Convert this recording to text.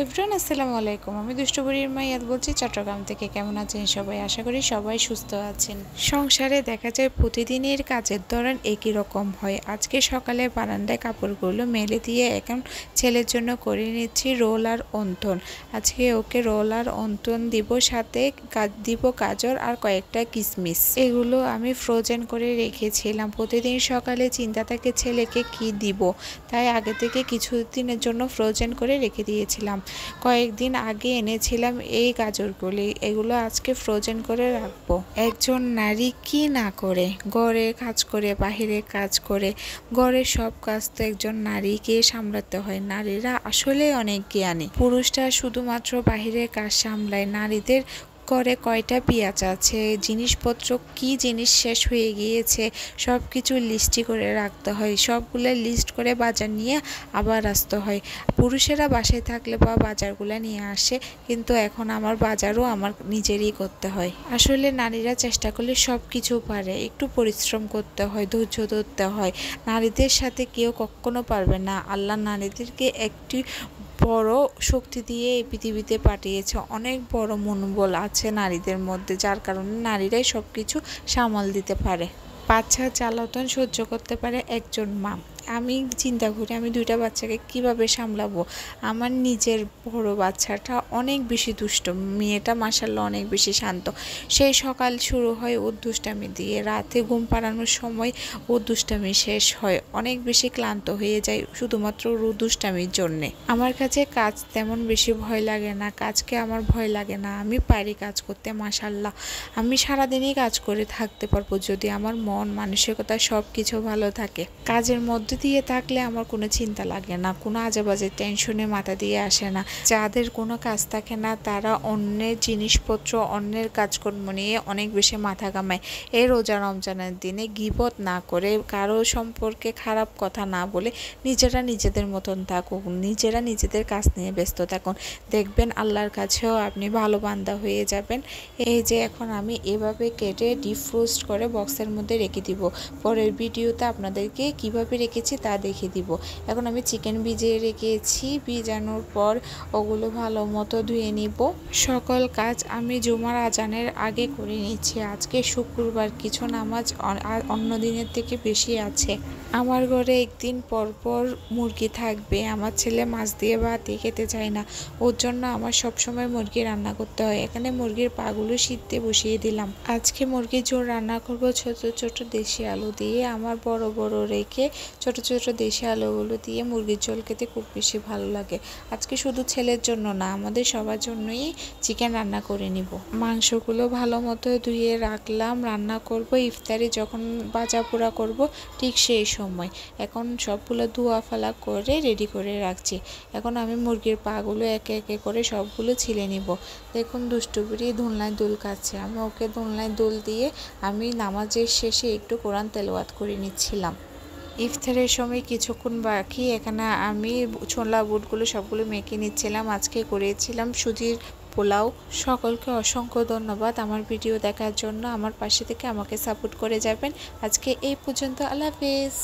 Everyone, আসসালামু আলাইকুম। আমি দুষ্টুবুড়ির মাইয়াত বলছি চট্টগ্রাম থেকে। কেমন আছেন সবাই? আশা করি সবাই সুস্থ আছেন। সংসারে দেখা যায় প্রতিদিনের কাজের ধরন একই রকম হয়। আজকে সকালে বারান্দায় কাপড়গুলো মেলে দিয়ে এখন ছেলের জন্য করে নিচ্ছি রোল আর অন্তন। আজকে ওকে রোল আর অন্তন দিব, সাথে দিব গাজর আর কয়েকটা কিশমিশ। এগুলো আমি ফ্রোজেন করে রেখেছিলাম। প্রতিদিন সকালে চিন্তা থাকে ছেলেকে কি দিব, তাই আগে থেকে কিছুদিনের জন্য ফ্রোজেন করে রেখে দিয়েছিলাম। কয়েকদিন আগে এনেছিলাম এই গাজরগুলি, এগুলো আজকে ফ্রোজেন করে রাখবো। একজন নারী কি না করে, ঘরে কাজ করে, বাহিরে কাজ করে, ঘরের সব কাজ তো একজন নারীকে সামলাতে হয়। নারীরা আসলে অনেক জ্ঞানী। পুরুষরা শুধুমাত্র বাহিরের কাজ সামলায়। নারীদের করে কয়টা পেঁয়াজ আছে, জিনিসপত্র কি জিনিস শেষ হয়ে গিয়েছে, সব কিছু লিস্টি করে রাখতে হয়। সবগুলো লিস্ট করে বাজার নিয়ে আবার আসতে হয়। পুরুষেরা বাসায় থাকলে বা বাজারগুলো নিয়ে আসে, কিন্তু এখন আমার বাজারও আমার নিজেরই করতে হয়। আসলে নারীরা চেষ্টা করলে সব কিছু পারে, একটু পরিশ্রম করতে হয়, ধৈর্য ধরতে হয়। নারীদের সাথে কেউ কখনো পারবে না। আল্লাহ নারীদেরকে একটি বড় শক্তি দিয়ে এই পৃথিবীতে পাঠিয়েছে। অনেক বড় মনোবল আছে নারীদের মধ্যে, যার কারণে নারীরাই সব কিছু সামাল দিতে পারে। বাচ্চা জ্বালাতন সহ্য করতে পারে একজন মা। আমি চিন্তা করি আমি দুইটা বাচ্চাকে কিভাবে সামলাবো। আমার নিজের বড় বাচ্চাটা অনেক বেশি দুষ্ট, মেয়েটা মাশাআল্লাহ অনেক বেশি শান্ত। সেই সকাল শুরু হয় ওর দুষ্টামি দিয়ে, রাতে ঘুম পাড়ানোর সময় ওর দুষ্টামি শেষ হয়। অনেক বেশি ক্লান্ত হয়ে যায় শুধুমাত্র ওর দুষ্টামির জন্যে। আমার কাছে কাজ তেমন বেশি ভয় লাগে না, কাজকে আমার ভয় লাগে না। আমি পারি কাজ করতে মাশাআল্লাহ। আমি সারাদিনই কাজ করে থাকতে পারবো যদি আমার মন মানসিকতা সব কিছু ভালো থাকে। কাজের মধ্যে দিয়ে থাকলে আমার কোনো চিন্তা লাগে না, কোনো আজেবাজে টেনশনে মাথা দিয়ে আসে না। যাদের কোনো কাজ থাকে না তারা অন্যের জিনিসপত্র, অন্যের কাজকর্ম নিয়ে অনেক বেশি মাথা ঘামায়। এই রোজা রমজানের দিনে গীবত না করে, কারো সম্পর্কে খারাপ কথা না বলে নিজেরা নিজেদের মতন থাকুন, নিজেরা নিজেদের কাজ নিয়ে ব্যস্ত থাকুন। দেখবেন আল্লাহর কাছেও আপনি ভালো বান্দা হয়ে যাবেন। এই যে এখন আমি এভাবে কেটে ডিপ ফ্রোস্ট করে বক্সের মধ্যে রেখে দিব। পরের ভিডিওতে আপনাদেরকে কিভাবে রেখেছি তা দেখিয়ে দিব। এখন আমি চিকেন ভিজিয়ে রেখেছি, ভিজানোর পর ওগুলো ভালো মতো ধুয়ে নিব। সকল কাজ আমি জুমার আজানের আগে করে নিচ্ছি। আজকে শুক্রবার, কিছু নামাজ অন্য দিনের থেকে বেশি আছে। আমার ঘরে একদিন পর পর মুরগি থাকবে। আমার ছেলে মাছ দিয়ে ভাতই খেতে চায় না, ওর জন্য আমার সবসময় মুরগি রান্না করতে হয়। এখানে মুরগির পাগুলো সিদ্ধে বসিয়ে দিলাম। আজকে মুরগির ঝোল রান্না করব ছোট ছোট দেশি আলু দিয়ে। আমার বড় বড় রেখে ছোট ছোট দেশি আলুগুলো দিয়ে মুরগির ঝোল খেতে খুব বেশি ভালো লাগে। আজকে শুধু ছেলের জন্য না, আমাদের সবার জন্যই চিকেন রান্না করে নিব। মাংসগুলো ভালো মতো ধুয়ে রাখলাম। রান্না করব ইফতারি যখন ভাজা পোড়া করব ঠিক সেই সময়। এখন সবগুলো ধোয়া ফেলা করে রেডি করে রাখছি। এখন আমি মুরগির পাগুলো একে একে করে সবগুলো ছিলে নিব। দেখুন দুষ্টুবুড়ি দোলনায় দোল খাচ্ছে। আমি ওকে দোলনায় দোল দিয়ে আমি নামাজের শেষে একটু কোরআন তেলাওয়াত করে নিচ্ছিলাম। ইফতারের সময় কিছুক্ষণ বাকি, এখানে আমি ছোলা বুটগুলো সবগুলো মেখে নিচ্ছিলাম। আজকে করেছিলাম সুজির পোলাও। সকলকে অসংখ্য ধন্যবাদ আমার ভিডিও দেখার জন্য। আমার পাশে থেকে আমাকে সাপোর্ট করে যাবেন। আজকে এই পর্যন্ত, আল্লাহ হাফেজ।